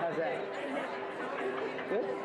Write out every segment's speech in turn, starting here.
How's that? Good?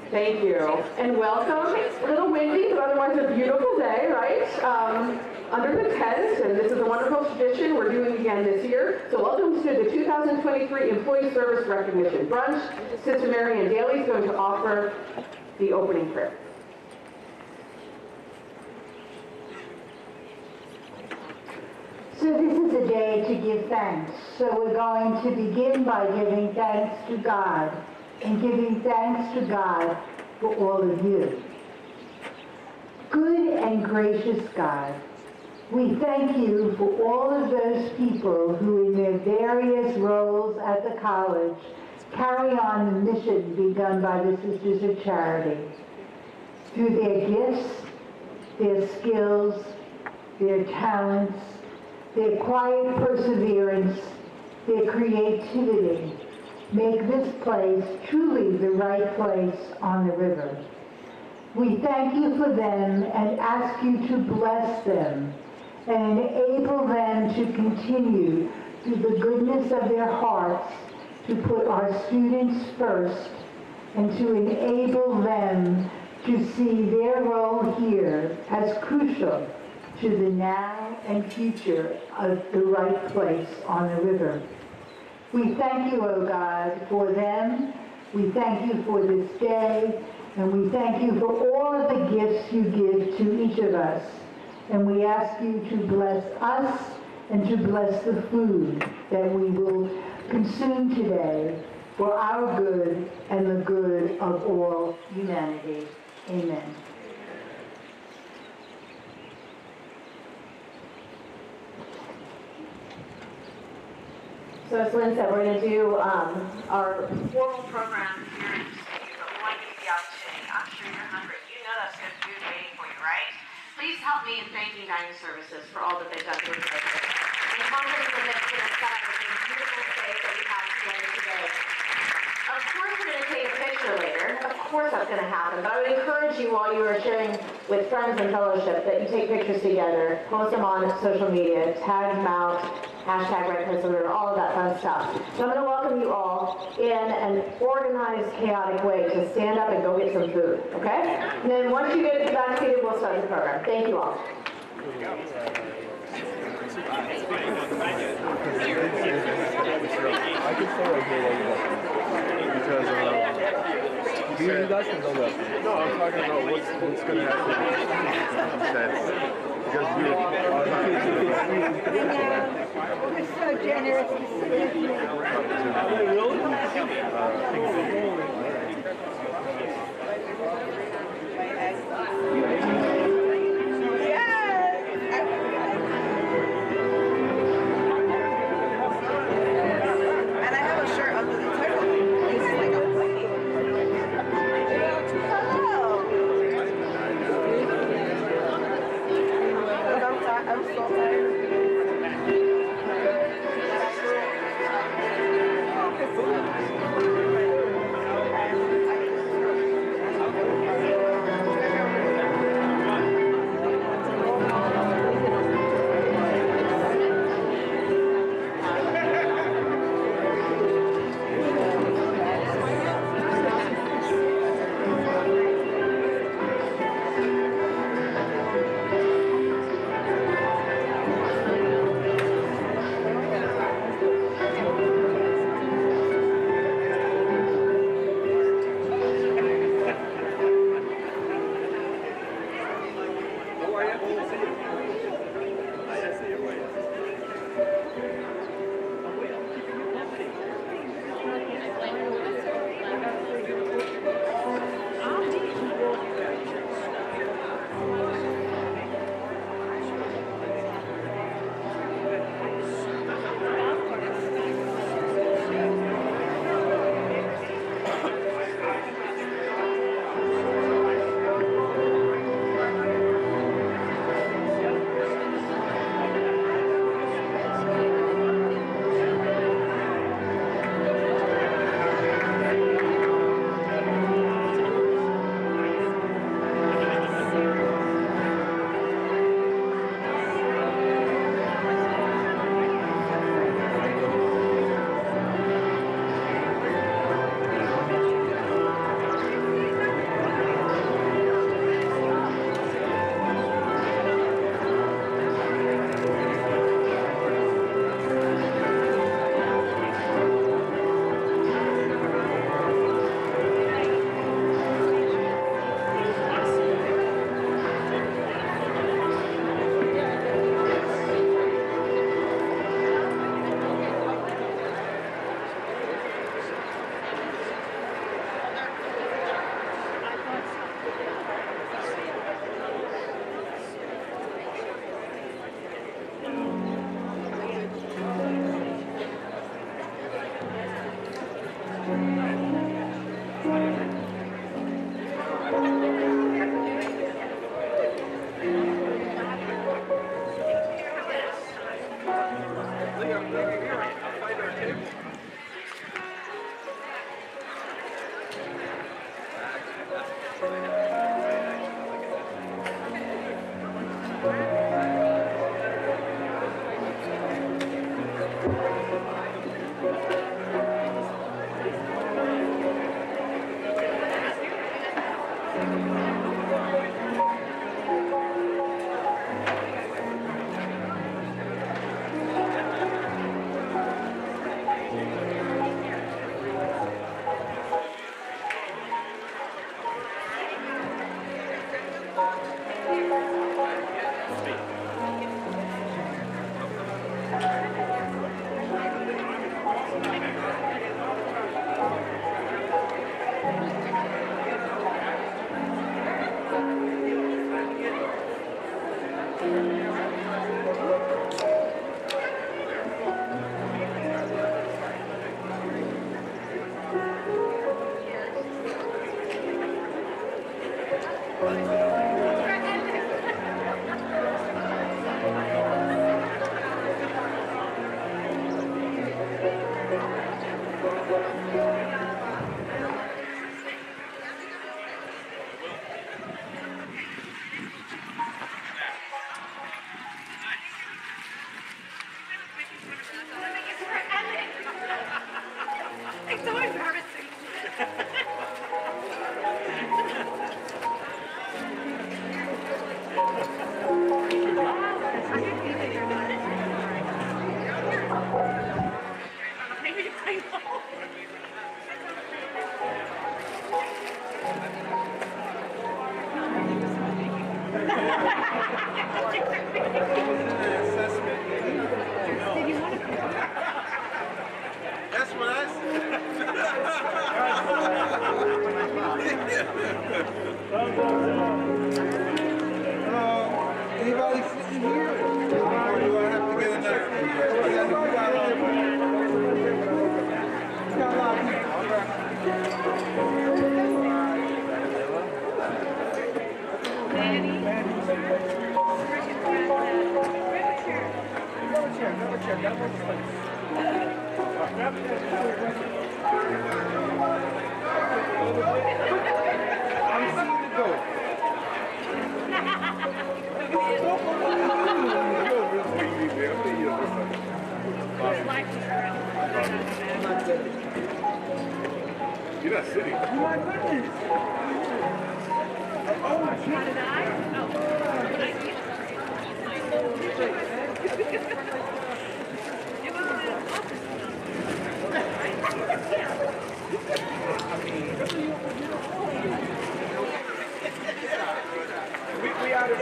Thank you. And welcome. It's a little windy, but otherwise a beautiful day, right? Under the tent, and this is a wonderful tradition we're doing again this year. So welcome to the 2023 Employee Service Recognition Brunch. Sister Mary Ann Daly is going to offer the opening prayer. So this is a day to give thanks. So we're going to begin by giving thanks to God and giving thanks to God for all of you. Good and gracious God, we thank you for all of those people who in their various roles at the college carry on the mission begun by the Sisters of Charity. Through their gifts, their skills, their talents, their quiet perseverance, their creativity, make this place truly the right place on the river. We thank you for them and ask you to bless them and enable them to continue through the goodness of their hearts to put our students first and to enable them to see their role here as crucial to the now and future of the right place on the river. We thank you, O God, for them. We thank you for this day, and we thank you for all of the gifts you give to each of us. And we ask you to bless us and to bless the food that we will consume today for our good and the good of all humanity. Amen. So as Lynn said, we're going to do our formal program here in just a few, but we want to give you the opportunity. I'm sure you're hungry. You know that's good food waiting for you, right? Please help me in thanking Dining Services for all that they've done for us. And confidence in this for the set with this beautiful space that we have together today. Of course we're going to take a picture later. Of course that's going to happen. But I would encourage you while you are sharing with friends and fellowship that you take pictures together, post them on social media, tag them out, hashtag Red Crescent River, all of that fun stuff. So I'm going to welcome you all in an organized, chaotic way to stand up and go get some food, okay? And then once you get back seated, we'll start the program. Thank you all. I can stay right here because you guys can go there. No, I'm talking about what's going to happen. Because We're so generous. I'm so tired. It's so embarrassing. That's what I said. Anybody sitting here? Or do I have to get another? I got a lot of people. Got a lot of people. All I'm seeing the goat. You're not sitting. Oh my goodness. Oh my we out of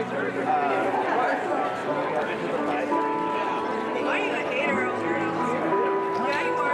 Why are you a hater over here? Yeah, you are.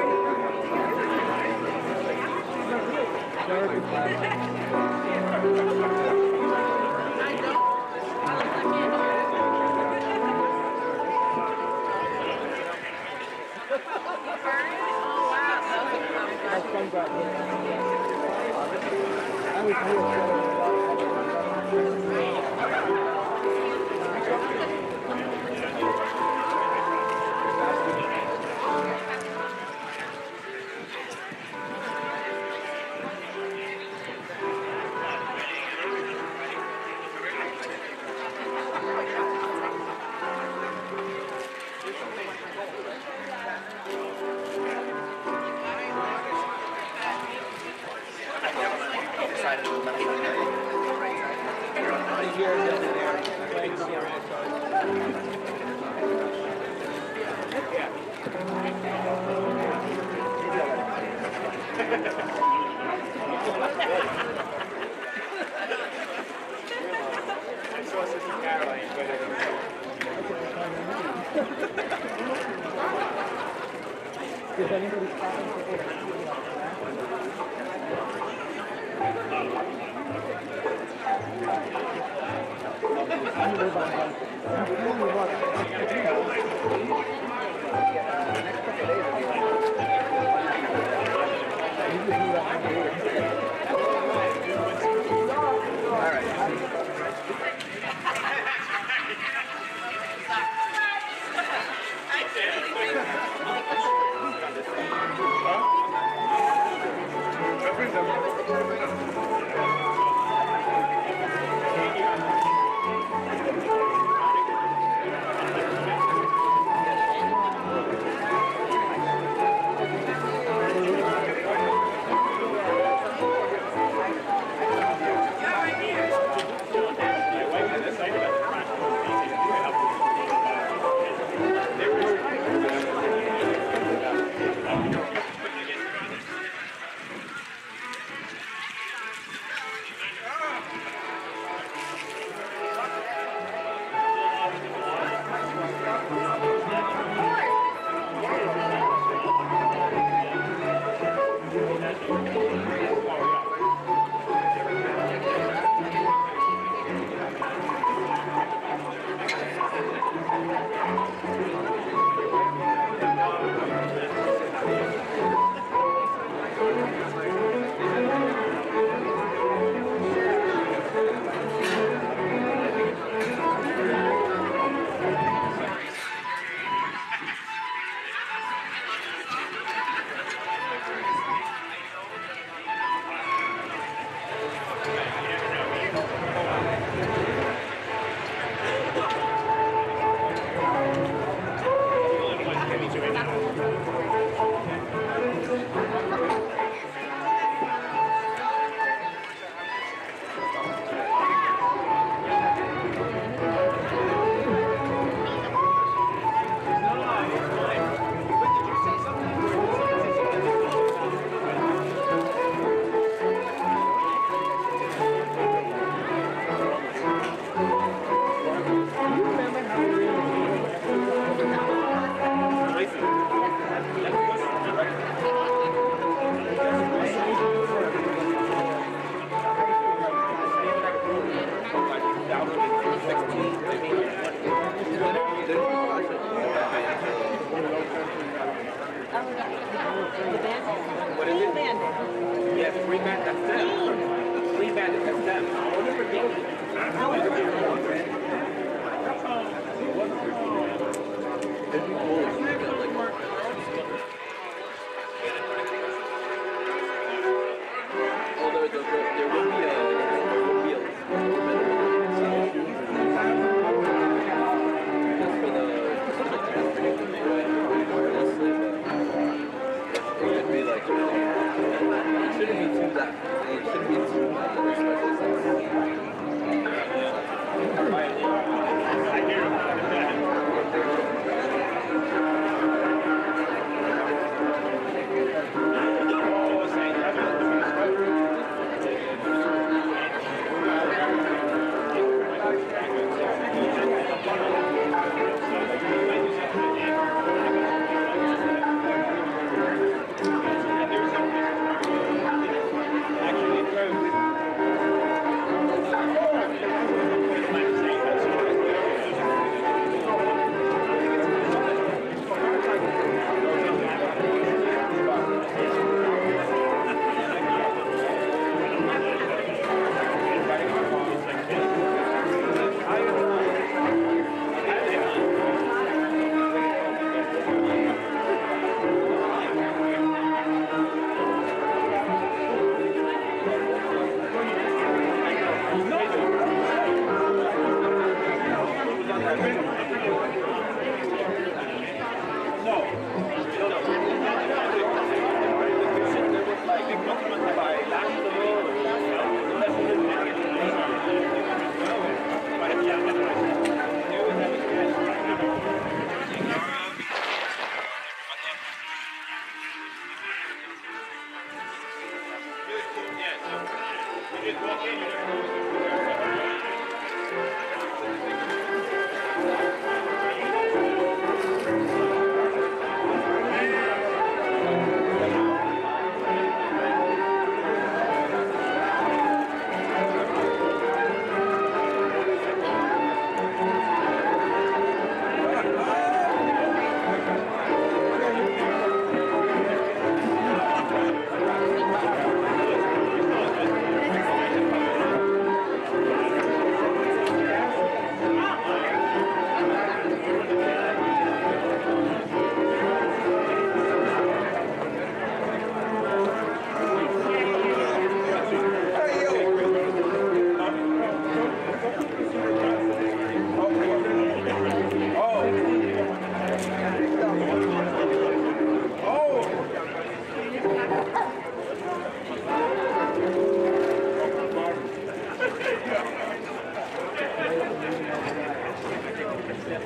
Right.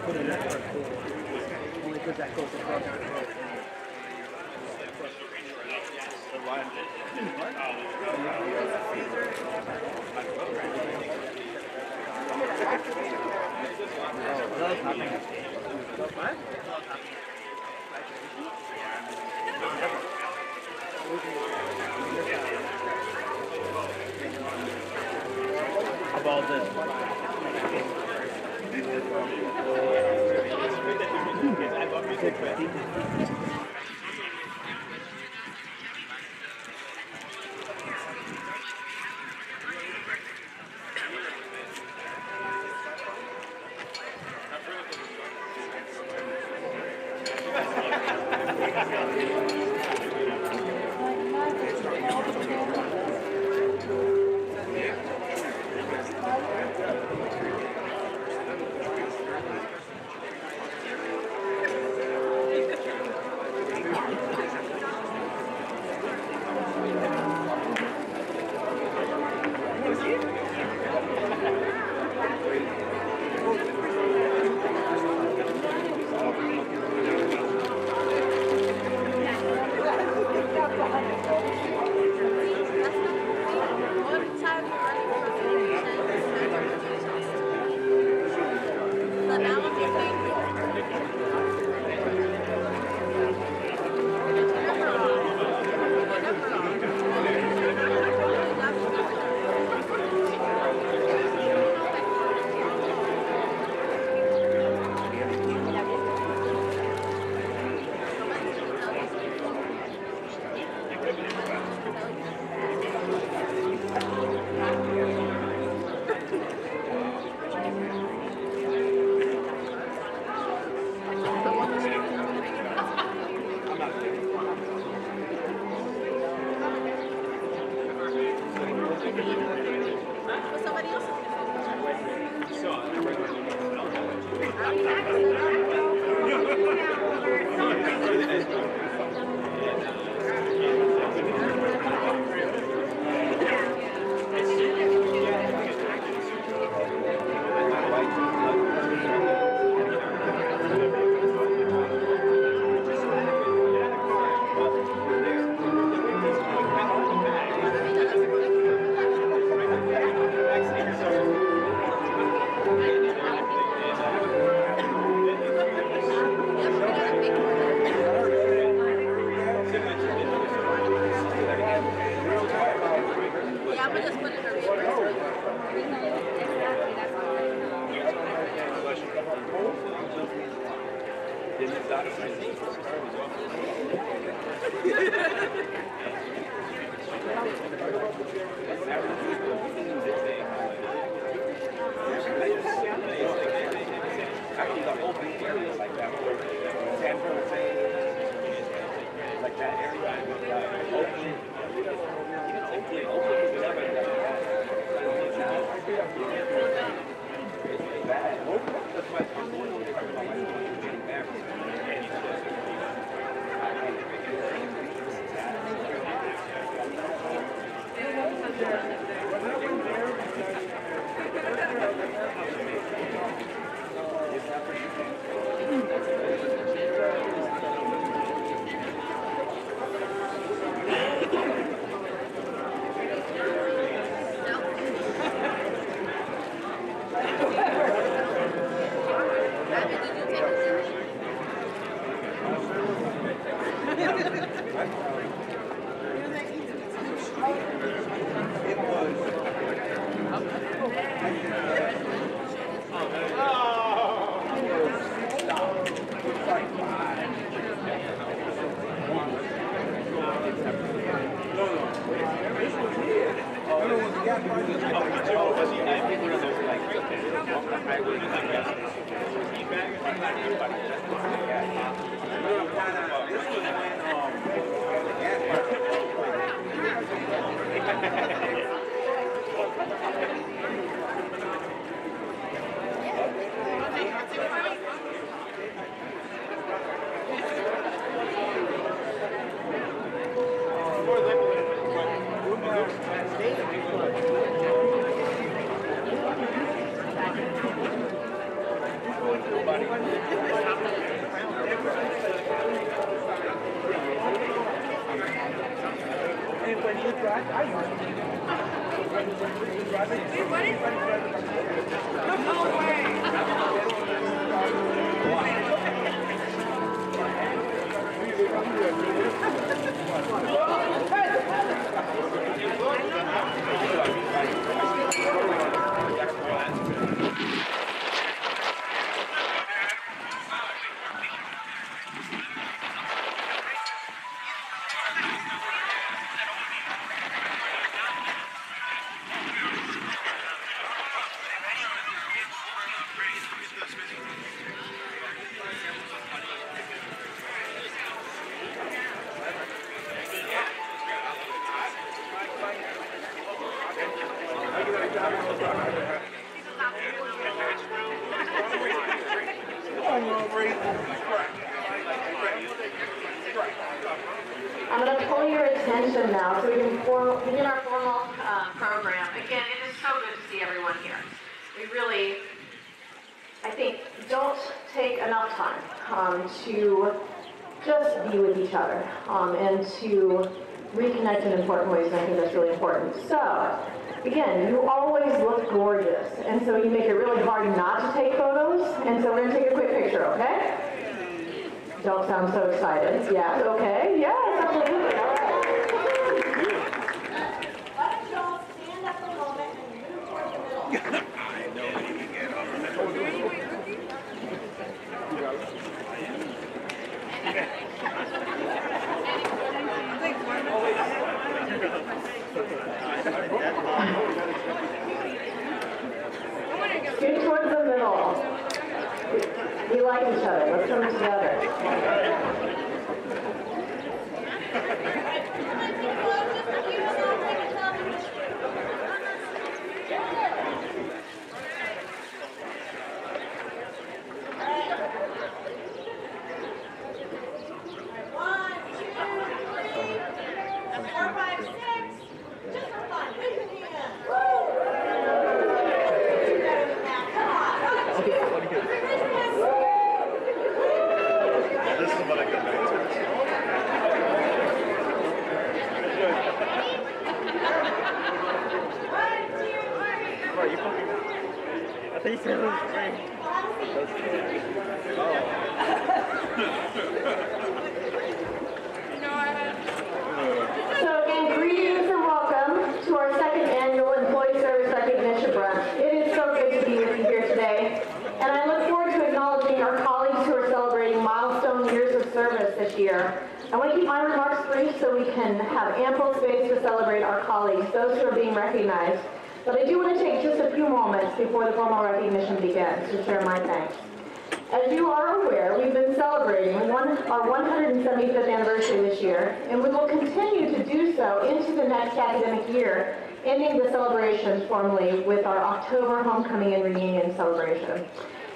put in that part only because that goes across the road. About this. Nobody. No way. I'm going to pull your attention now so we can begin our formal program. Again, it is so good to see everyone here. We really, I think, don't take enough time to just be with each other and to reconnect in important ways, and I think that's really important. So, again, you always look gorgeous, and so you make it really hard not to take photos, and so we're going to take a quick picture, okay? Don't sound so excited. Yes, okay, yes, absolutely. All right. Why don't you all stand up a moment and move towards the middle? Scoot towards the middle. We like each other. Let's come together. So again, greetings and welcome to our second annual Employee Service Recognition Brunch. It is so good to be with you here today, and I look forward to acknowledging our colleagues who are celebrating milestone years of service this year. I want to keep my remarks brief so we can have ample space to celebrate our colleagues, those who are being recognized. But I do want to take just a few moments before the formal recognition begins to share my thanks. As you are aware, we've been celebrating our 175th anniversary this year, and we will continue to do so into the next academic year, ending the celebrations formally with our October homecoming and reunion celebration.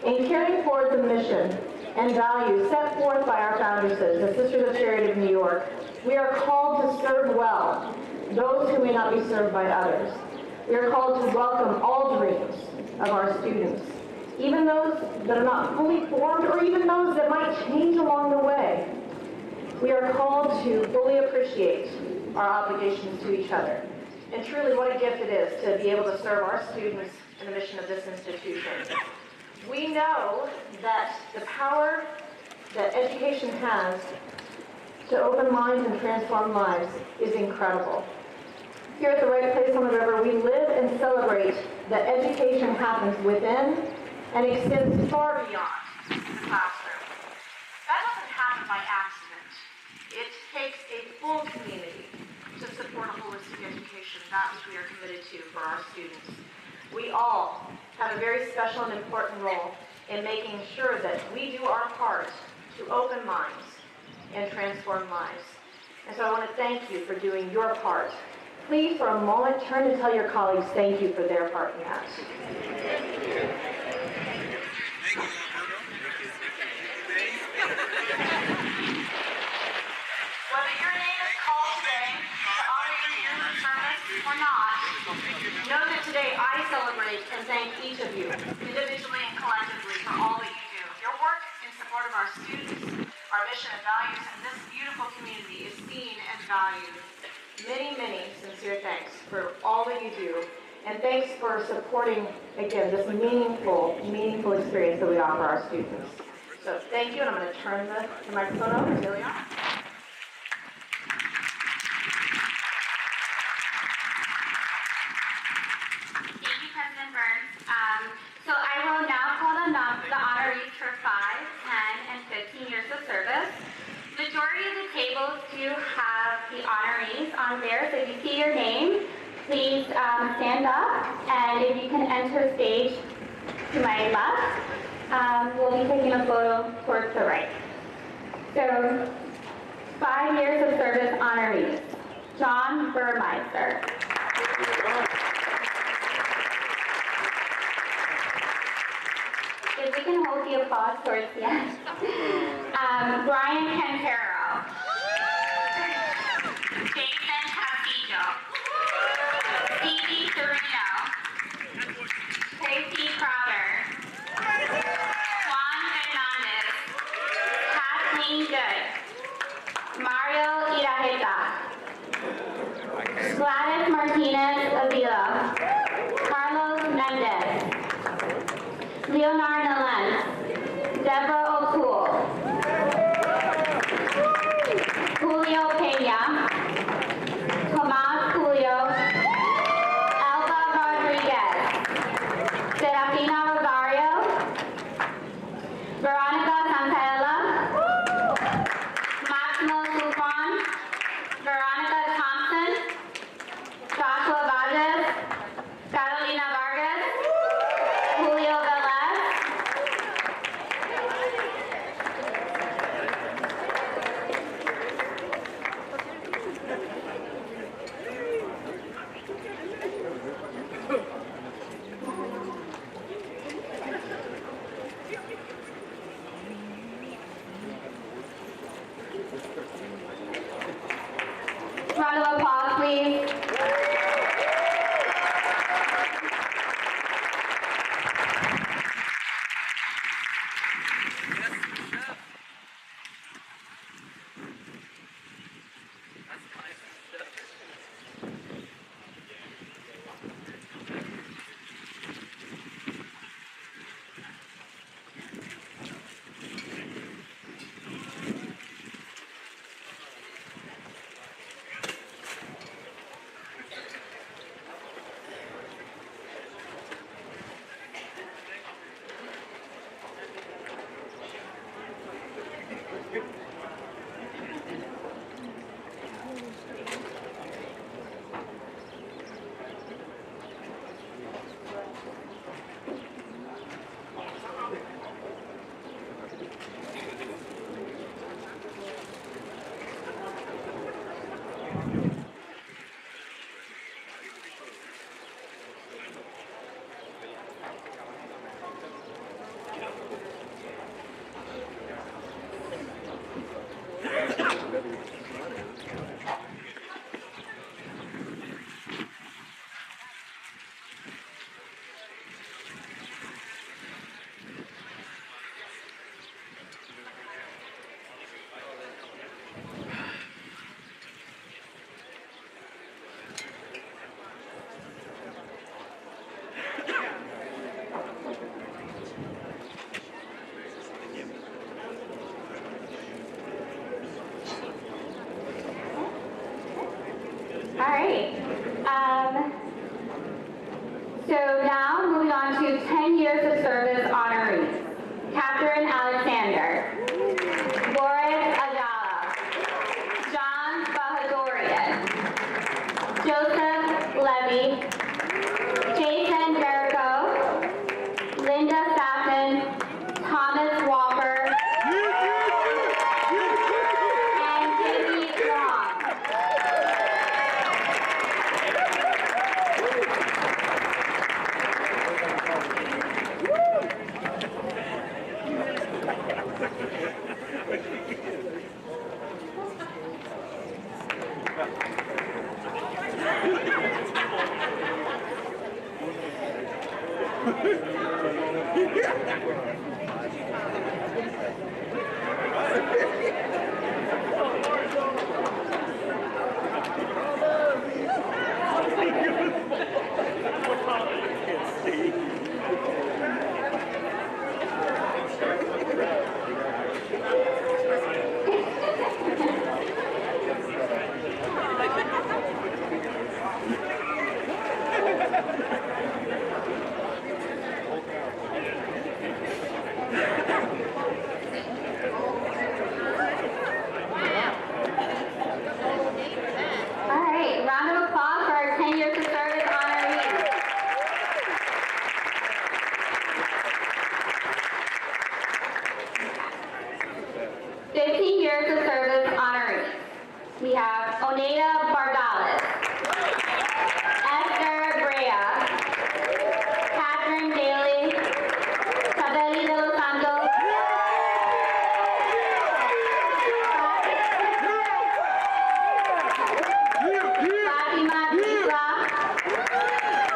In carrying forward the mission and values set forth by our founders, the Sisters of Charity of New York, we are called to serve well those who may not be served by others. We are called to welcome all dreams of our students, even those that are not fully formed or even those that might change along the way. We are called to fully appreciate our obligations to each other. And truly what a gift it is to be able to serve our students in the mission of this institution. We know that the power that education has to open minds and transform lives is incredible. Here at the Right Place on the River, we live and celebrate that education happens within and extends far beyond the classroom. That doesn't happen by accident. It takes a full community to support a holistic education, that which we are committed to for our students. We all have a very special and important role in making sure that we do our part to open minds and transform lives. And so I want to thank you for doing your part. Please, for a moment, turn to tell your colleagues thank you for their part in that. Whether your name is called today to honor your years of service or not, know that today I celebrate and thank each of you, individually and collectively, for all that you do. Your work in support of our students, our mission and values in this beautiful community is seen and valued. Many, many sincere sincere thanks for all that you do. And thanks for supporting, again, this meaningful experience that we offer our students. So thank you, and I'm going to turn the microphone over to Ileana. Thank you, President Burns. So I will now call the honorees for 5, 10, and 15 years of service. Majority of the tables do have the honorees on there, so if you see your name, please stand up, and if you can enter stage to my left, we'll be taking a photo towards the right. So, 5 years of service honorees. John Burmeister. If we can hold the applause towards the end. Brian Cantero. Jason Castillo. Stevie Serino. Tracy Crowder. Juan Fernandez. Kathleen Good. Mario Iraheta. Gladys Martinez Avila. Carlos Mendez. Leonard Nalens. Deborah O'Toole. Julio Peña. Tomas Julio. Elba Rodriguez. Serafina Rosario. Veronica Santaella. Maximo Sufran. Veronica Thompson. Joshua Vargas. Carolina Vargas. Julio Velez. Round of applause, please. All right. So now moving on to 10 years of service honorees. Catherine Alexander. Boris Ayala. John Bahadorian. Joseph Levy. Jason Verico. Linda Staffen. Thomas Walker. And Jamie Long. 15 years of service honorees. We have Oneida Bardales, Esther Brea, Catherine Daly, Sabeli de los Santos, Fatima Isla,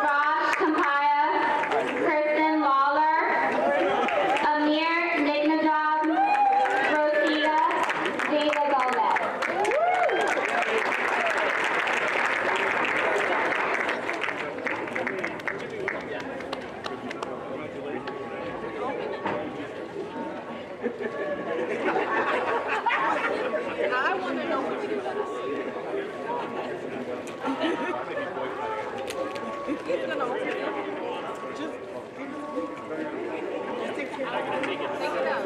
Raj Kampaya, Kristen Lawler, Amir Nignajab, Rosita Deva Gomez. I want to know what you got. He's gonna just take it out.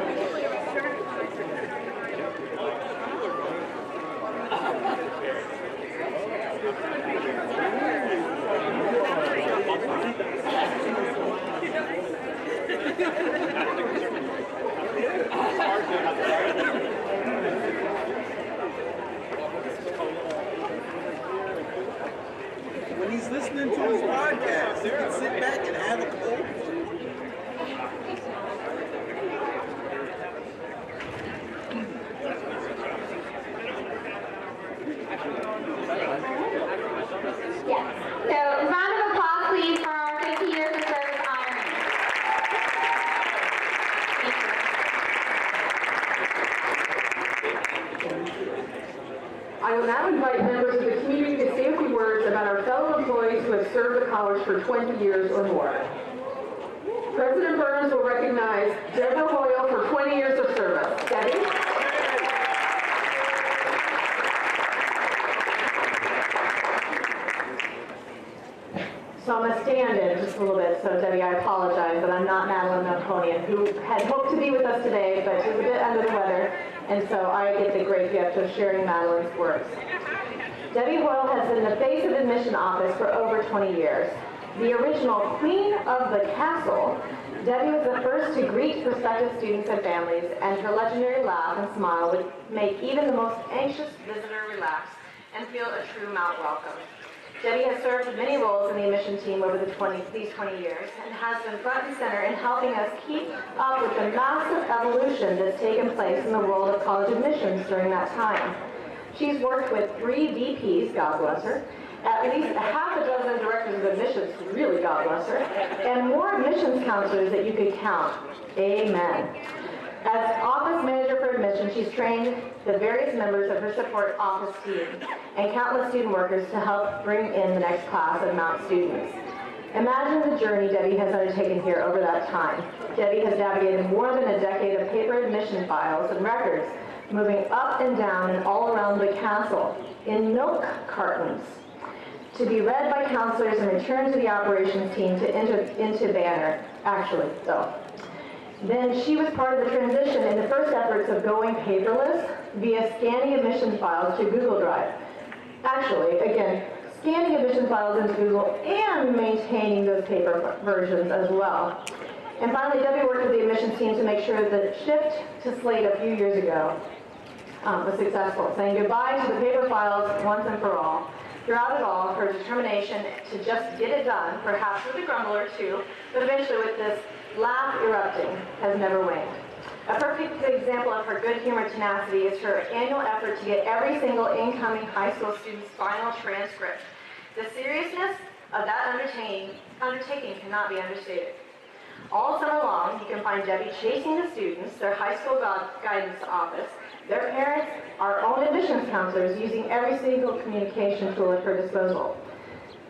When he's listening to his podcast, he can sit back and have a cold. Yes. So round of applause, please, for our 50 years of service honorees. I will now invite members of the community to say a few words about our fellow employees who have served the college for 20 years or more. President Burns will recognize Deborah Hoyle for 20 years of service. Debbie? So I'm going to stand in just a little bit, so Debbie, I apologize, but I'm not Madeline Melkonian, who had hoped to be with us today, but she's a bit under the weather, and so I get the great gift of sharing Madeline's words. Debbie Hoyle has been the face of admission office for over 20 years. The original queen of the castle, Debbie was the first to greet prospective students and families, and her legendary laugh and smile would make even the most anxious visitor relax and feel a true Mount welcome. Debbie has served many roles in the admission team over these 20 years and has been front and center in helping us keep up with the massive evolution that's taken place in the world of college admissions during that time. She's worked with 3 VPs, God bless her, at least a half a dozen directors of admissions, really God bless her, and more admissions counselors that you could count. Amen. As office manager for admissions, she's trained the various members of her support office team and countless student workers to help bring in the next class of Mount students. Imagine the journey Debbie has undertaken here over that time. Debbie has navigated more than a decade of paper admission files and records, moving up and down and all around the castle in milk cartons, to be read by counselors and returned to the operations team to enter into Banner, actually, though. Then she was part of the transition in the first efforts of going paperless via scanning admission files to Google Drive. Actually, again, scanning admission files into Google and maintaining those paper versions as well. And finally, Debbie worked with the admissions team to make sure the shift to Slate a few years ago was successful, saying goodbye to the paper files once and for all. Throughout it all, her determination to just get it done, perhaps with a grumble or two, but eventually with this laugh erupting, has never waned. A perfect example of her good humor tenacity is her annual effort to get every single incoming high school student's final transcript. The seriousness of that undertaking cannot be understated. All summer long, you can find Debbie chasing the students, their high school guidance office, their parents, our own admissions counselors, using every single communication tool at her disposal.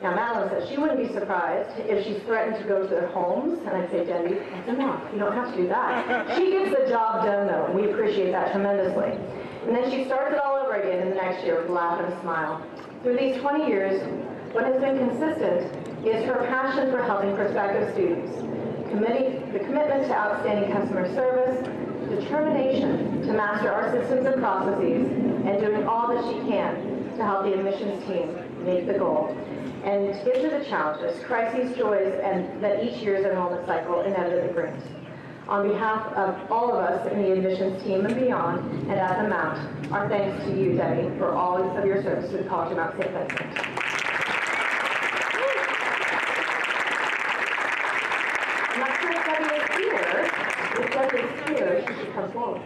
Now, Madeline says she wouldn't be surprised if she's threatened to go to their homes, and I'd say, Debbie, that's enough. You don't have to do that. She gets the job done, though, and we appreciate that tremendously. And then she starts it all over again in the next year with a laugh and a smile. Through these 20 years, what has been consistent is her passion for helping prospective students, the commitment to outstanding customer service, determination to master our systems and processes, and doing all that she can to help the admissions team make the goal, and get through the challenges, crises, joys, and that each year's enrollment cycle inevitably brings. On behalf of all of us in the admissions team and beyond, and at the Mount, our thanks to you, Debbie, for all of your service to the College of Mount St. Vincent. I'm not sure if Debbie is here. If Debbie is here, she should come forward.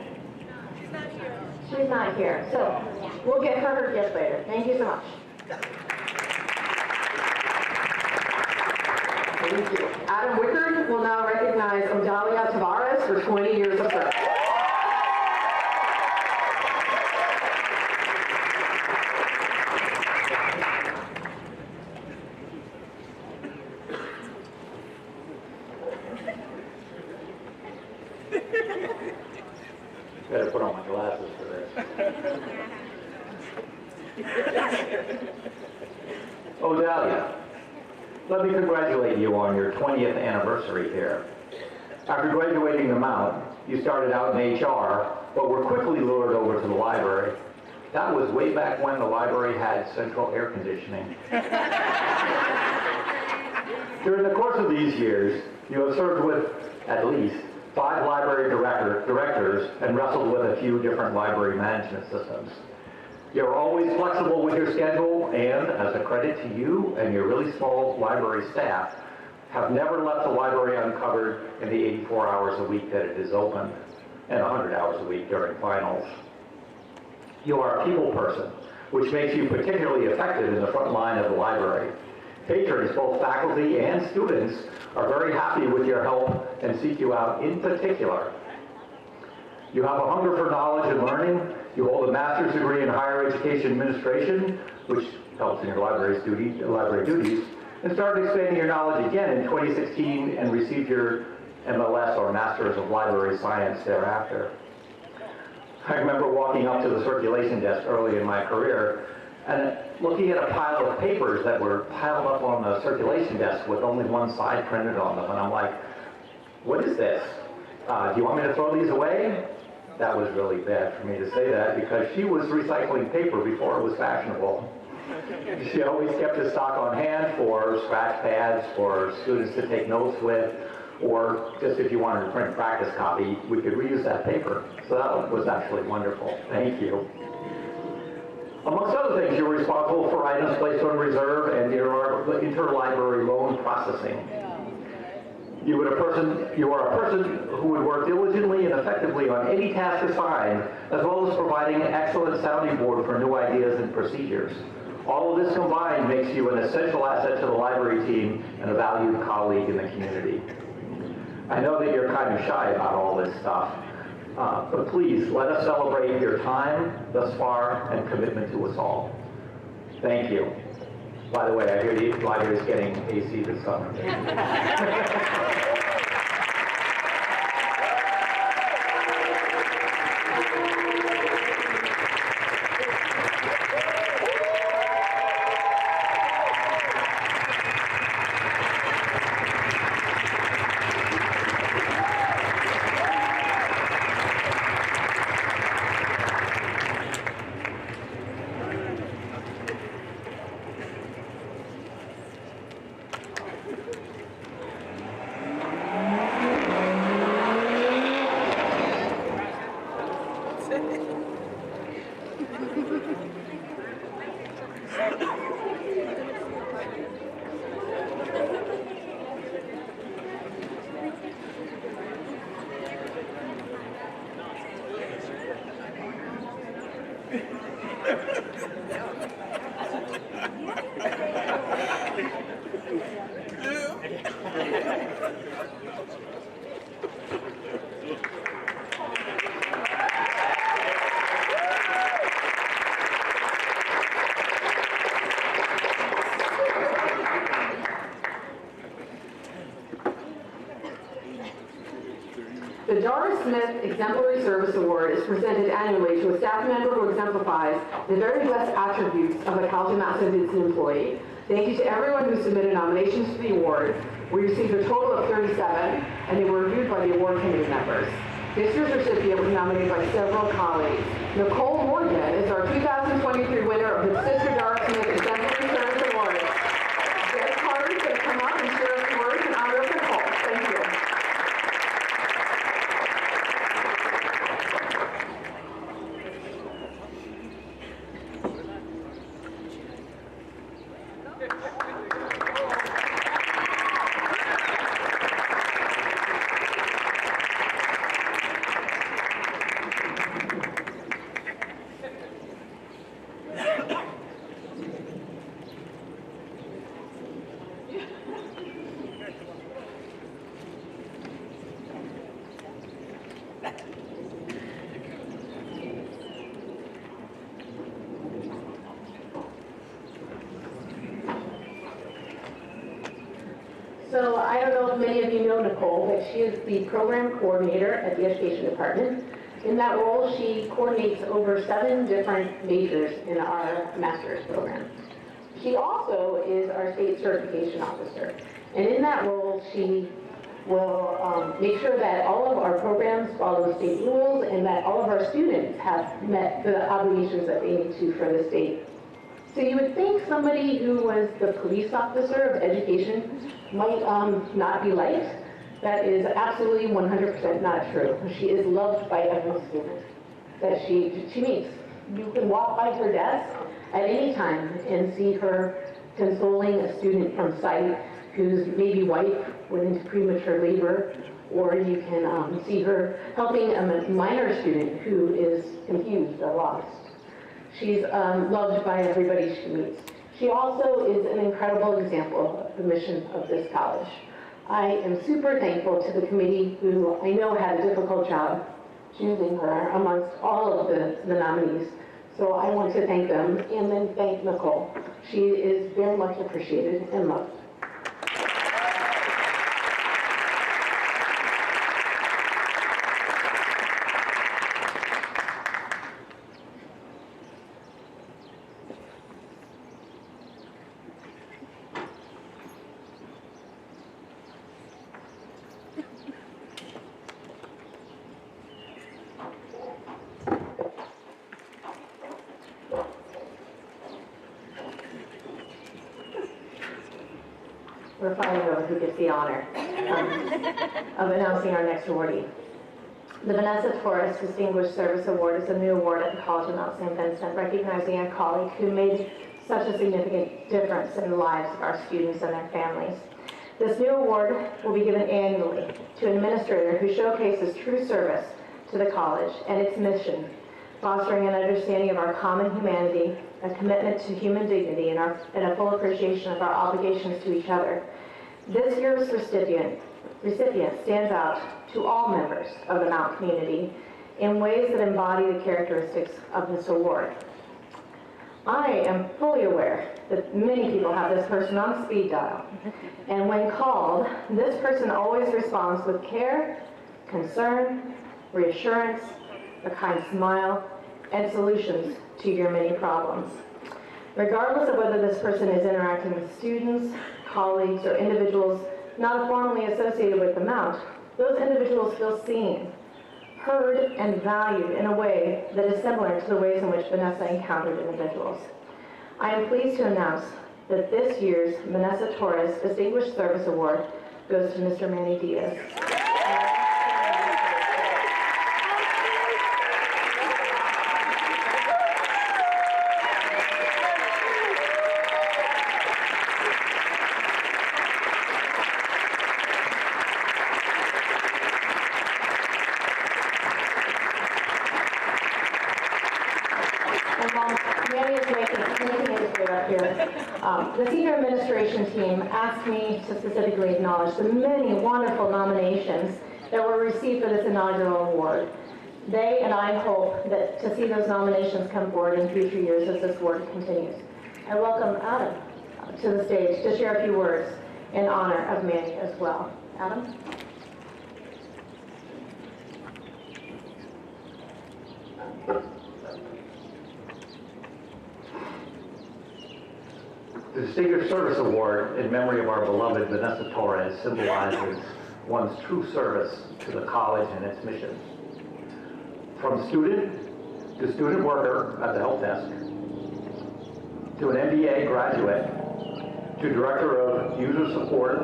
She's not here. So we'll get her gift later. Thank you so much. Thank you. Adam Wickard will now recognize Odalia Tavares for 20 years of service. Better put on my glasses for this. Odalia, let me congratulate you on your 20th anniversary here. After graduating the Mount, you started out in HR, but were quickly lured over to the library. That was way back when the library had central air conditioning. During the course of these years, you have served with, at least, 5 library directors and wrestled with a few different library management systems. You're always flexible with your schedule and, as a credit to you and your really small library staff, have never left the library uncovered in the 84 hours a week that it is open and 100 hours a week during finals. You are a people person, which makes you particularly effective in the front line of the library. Patrons, both faculty and students, are very happy with your help and seek you out in particular. You have a hunger for knowledge and learning. You hold a master's degree in higher education administration, which helps in your library duties, and started expanding your knowledge again in 2016 and received your MLS, or Master's of Library Science, thereafter. I remember walking up to the circulation desk early in my career and looking at a pile of papers that were piled up on the circulation desk with only one side printed on them, and I'm like, what is this? Do you want me to throw these away? That was really bad for me to say that, because she was recycling paper before it was fashionable. She always kept a stock on hand for scratch pads for students to take notes with, or just if you wanted to print practice copy, we could reuse that paper. So that was actually wonderful. Thank you. Amongst other things, you were responsible for items placed on reserve and interlibrary loan processing. You are a person who would work diligently and effectively on any task assigned, as well as providing an excellent sounding board for new ideas and procedures. All of this combined makes you an essential asset to the library team and a valued colleague in the community. I know that you're kind of shy about all this stuff, but please let us celebrate your time thus far and commitment to us all. Thank you. By the way, I hear the library is getting AC this summer. The Doris Smith Exemplary Service Award is presented annually to a staff member who exemplifies the very best attributes of a College of Mount St. Vincent employee. Thank you to everyone who submitted nominations for the award. We received a total of 37, and they were reviewed by the award committee members. This year's recipient was nominated by several colleagues. Nicole Morgan is our 2023 winner of the Sister Doris Smith Exemplary Service Award. Jess Carter is going to come up and share a few words in honor of Nicole. Thank you. So I don't know if many of you know Nicole, but she is the program coordinator at the education department. In that role, she coordinates over 7 different majors in our master's program. She also is our state certification officer. And in that role, she will make sure that all of our programs follow state rules and that all of our students have met the obligations that they need to for the state. So you would think somebody who was the police officer of education might not be liked. That is absolutely 100% not true. She is loved by every student that she meets. You can walk by her desk at any time and see her consoling a student from sight whose maybe wife went into premature labor, or you can see her helping a minor student who is confused or lost. She's loved by everybody she meets. She also is an incredible example of the mission of this college. I am super thankful to the committee, who I know had a difficult job choosing her amongst all of the nominees. So I want to thank them and then thank Nicole. She is very much appreciated and loved. We're fighting over who gets the honor of announcing our next awardee. The Vanessa Torres Distinguished Service Award is a new award at the College of Mount St. Vincent, recognizing a colleague who made such a significant difference in the lives of our students and their families. This new award will be given annually to an administrator who showcases true service to the college and its mission, fostering an understanding of our common humanity, a commitment to human dignity, and a full appreciation of our obligations to each other. This year's recipient stands out to all members of the Mount community in ways that embody the characteristics of this award. I am fully aware that many people have this person on speed dial, and when called, this person always responds with care, concern, reassurance, a kind smile, and solutions to your many problems. Regardless of whether this person is interacting with students, colleagues, or individuals not formally associated with the Mount, those individuals feel seen, heard, and valued in a way that is similar to the ways in which Vanessa encountered individuals. I am pleased to announce that this year's Vanessa Torres Distinguished Service Award goes to Mr. Manny Diaz. The senior administration team asked me to specifically acknowledge the many wonderful nominations that were received for this inaugural award. They and I hope that to see those nominations come forward in future years as this work continues. I welcome Adam to the stage to share a few words in honor of Manny as well. Adam? The Distinguished Service Award in memory of our beloved Vanessa Torres symbolizes one's true service to the college and its mission. From student to student worker at the help desk, to an MBA graduate, to director of user support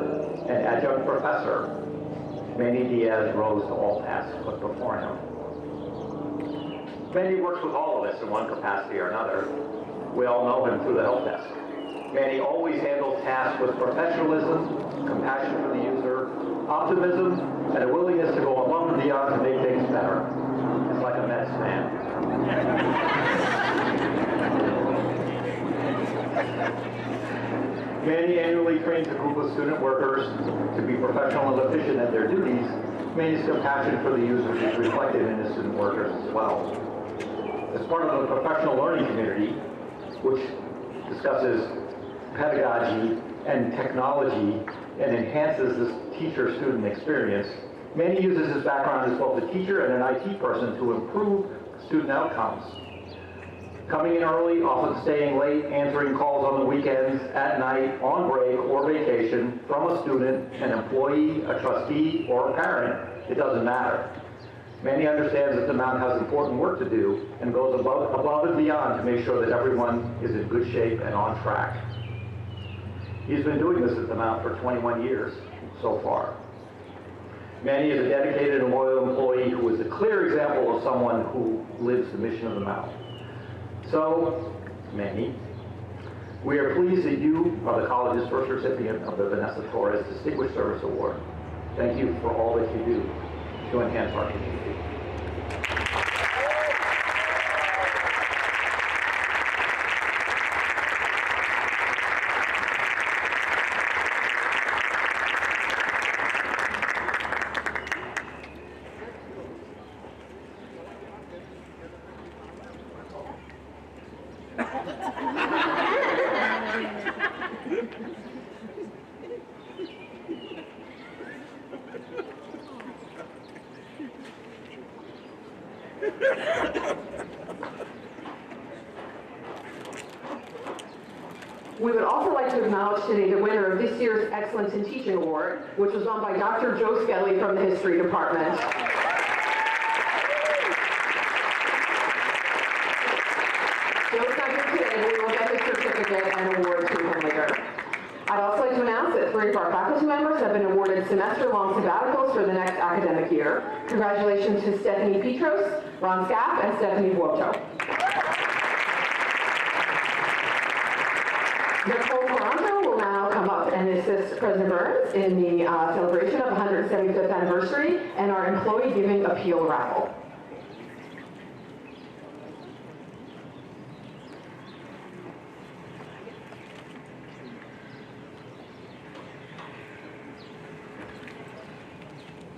and adjunct professor, Manny Diaz rose to all tasks put before him. Manny works with all of us in one capacity or another. We all know him through the help desk. Manny always handles tasks with professionalism, compassion for the user, optimism, and a willingness to go above and beyond to make things better. It's like a Mets fan. Manny annually trains a group of student workers to be professional and efficient at their duties Manny's compassion for the users is reflected in his student workers as well. As part of the professional learning community, which discusses pedagogy and technology and enhances the teacher-student experience, Manny uses his background as both a teacher and an IT person to improve student outcomes. Coming in early, often staying late, answering calls on the weekends, at night, on break, or vacation from a student, an employee, a trustee, or a parent, it doesn't matter. Manny understands that the Mount has important work to do and goes above and beyond to make sure that everyone is in good shape and on track. He's been doing this at the Mount for 21 years so far. Manny is a dedicated and loyal employee who is a clear example of someone who lives the mission of the Mount. So, Manny, we are pleased that you are the college's first recipient of the Vanessa Torres Distinguished Service Award. Thank you for all that you do to enhance our community. We would also like to acknowledge today the winner of this year's Excellence in Teaching Award, which was won by Dr. Joe Skelly from the History Department. Joe's not here today, but we will get his certificate and award to him later. I'd also like to announce that 3 of our faculty members have been awarded semester-long sabbaticals for the next academic year. Congratulations to Stephanie Petros, Ron Scaff, and Stephanie Vuoto. Nicole Toronto will now come up and assist President Burns in the celebration of the 175th anniversary and our employee giving appeal raffle.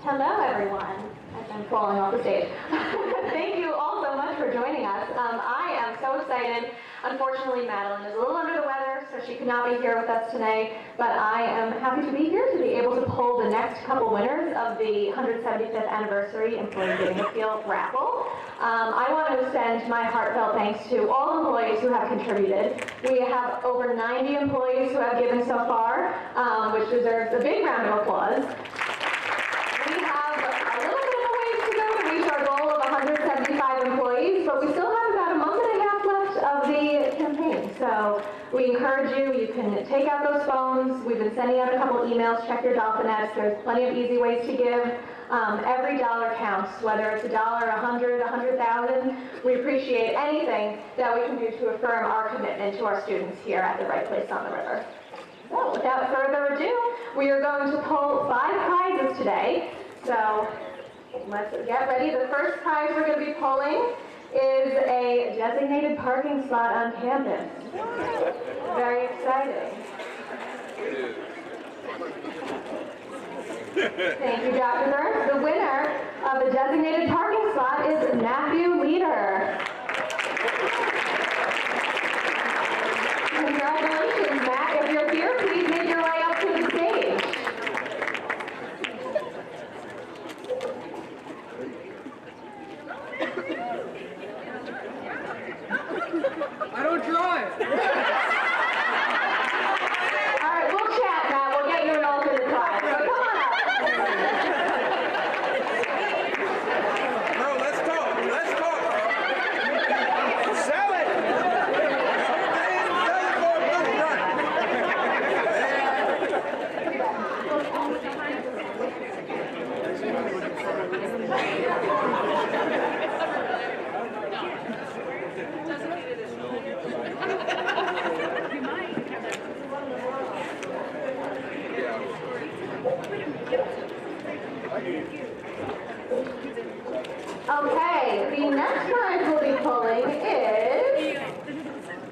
Hello, everyone. As I'm falling off the stage. Thank you all so much for joining us. I am so excited. Unfortunately, Madeline is a little under the weather, so she could not be here with us today, but I am happy to be here to be able to pull the next couple winners of the 175th anniversary Employee Giving Appeal raffle. I want to extend my heartfelt thanks to all employees who have contributed. We have over 90 employees who have given so far, which deserves a big round of applause. We have a little bit of a ways to go to reach our goal of 175 employees, but we still have about a month and a half left of the campaign. So we encourage you, you can take out those phones. We've been sending out a couple emails, check your Dolphinettes. There's plenty of easy ways to give. Every dollar counts, whether it's $1, $100, $100,000. We appreciate anything that we can do to affirm our commitment to our students here at the Right Place on the River. So without further ado, we are going to pull 5 prizes today. So let's get ready. The first prize we're going to be pulling is a designated parking slot on campus. Very exciting. Thank you, Dr. Burns. The winner of the designated parking slot is Matthew Leader. Congratulations, Matt. If you're here, please make your way up to the stage. I don't drive. All right, we'll chat, Matt. We'll get you an alternate prize. So come on up. No, let's talk. Let's talk. Sell it. Sell it for a good run. Okay, the next prize we'll be pulling is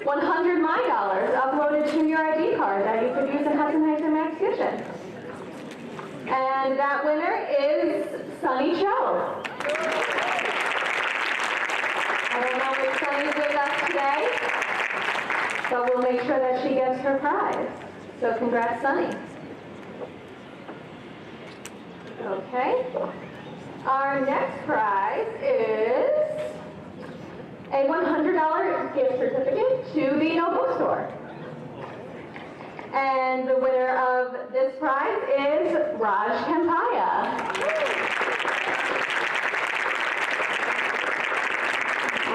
$100 My Dollars uploaded to your ID card that you could use in Hudson Heights or Max Kitchen. And that winner is Sunny Cho. I don't know if Sunny's with us today, but we'll make sure that she gets her prize. So congrats, Sunny. Okay. Our next prize is a $100 gift certificate to the No Bookstore. And the winner of this prize is Raj Kempaya.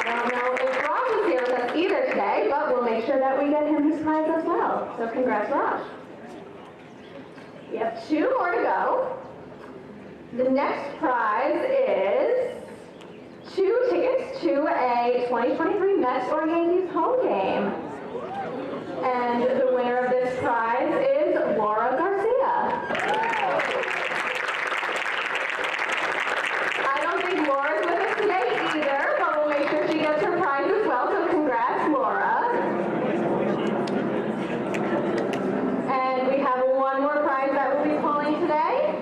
I don't know if Raj is here with us either today, but we'll make sure that we get him his prize as well. So congrats, Raj. We have 2 more to go. The next prize is 2 tickets to a 2023 Mets or Yankees home game. And the winner of this prize is Laura Garcia. I don't think Laura's with us today either, but we'll make sure she gets her prize as well, so congrats, Laura. And we have one more prize that we'll be pulling today,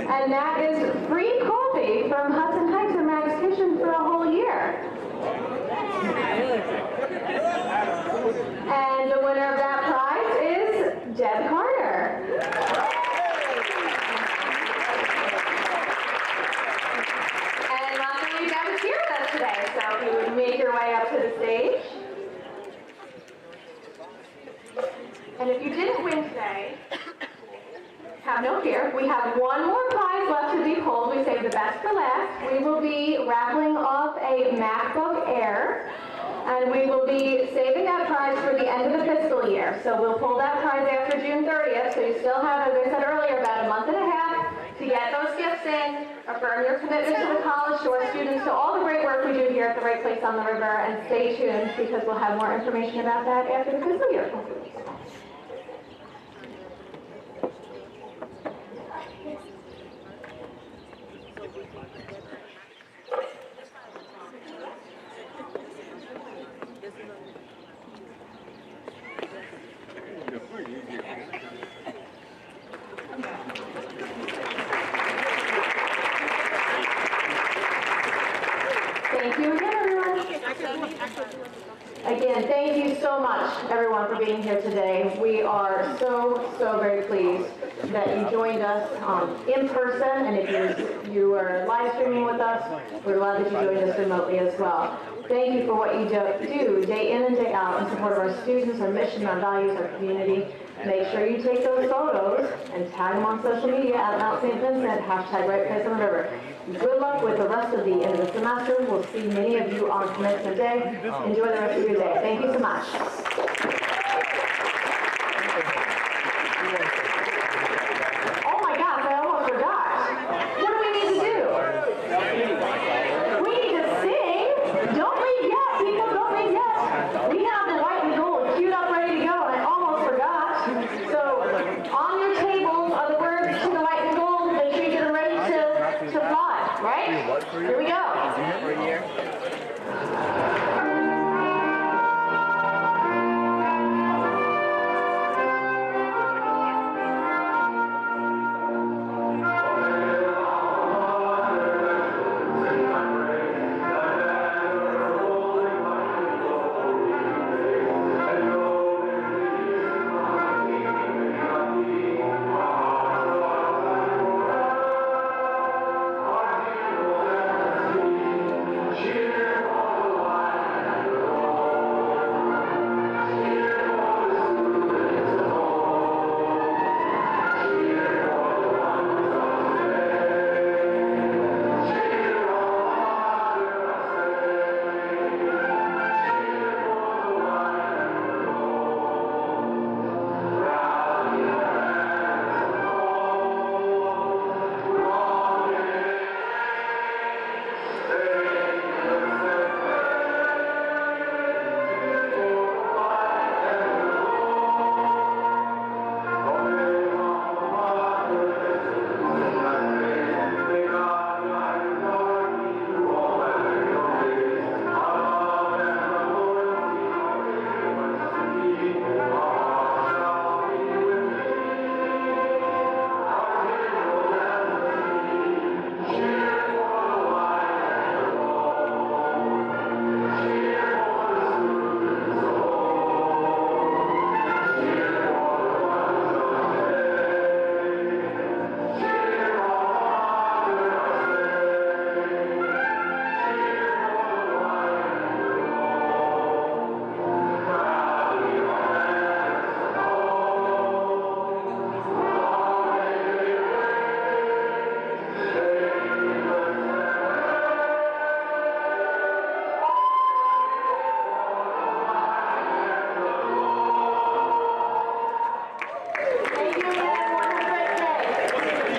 and that is free coffee from Hudson Heights or Max Kitchen for a whole year. And the winner of that prize is Deb Carter. And luckily you got a cheer with us today, so if you would make your way up to the stage. And if you didn't win today, have no fear. We have one more prize left to be pulled. We saved the best for last. We will be raffling off a MacBook Air, and we will be saving that prize for the end of the fiscal year. So we'll pull that prize after June 30th, so you still have, as I said earlier, about a month and a half to get those gifts in, affirm your commitment to the college, to our students, to all the great work we do here at the Right Place on the River, and stay tuned because we'll have more information about that after the fiscal year concludes. Thank you again, everyone. Again, thank you so much, everyone, for being here today. We are so very pleased that you joined us in person, and if you are live streaming with us, we're glad that you joined us remotely as well. Thank you for what you do day in and day out in support of our students, our mission, our values, our community. Make sure you take those photos and tag them on social media at Mount St. Vincent, #RightPlaceOnTheRiver. Good luck with the rest of the end of the semester. We'll see many of you on commencement day. Enjoy the rest of your day. Thank you so much.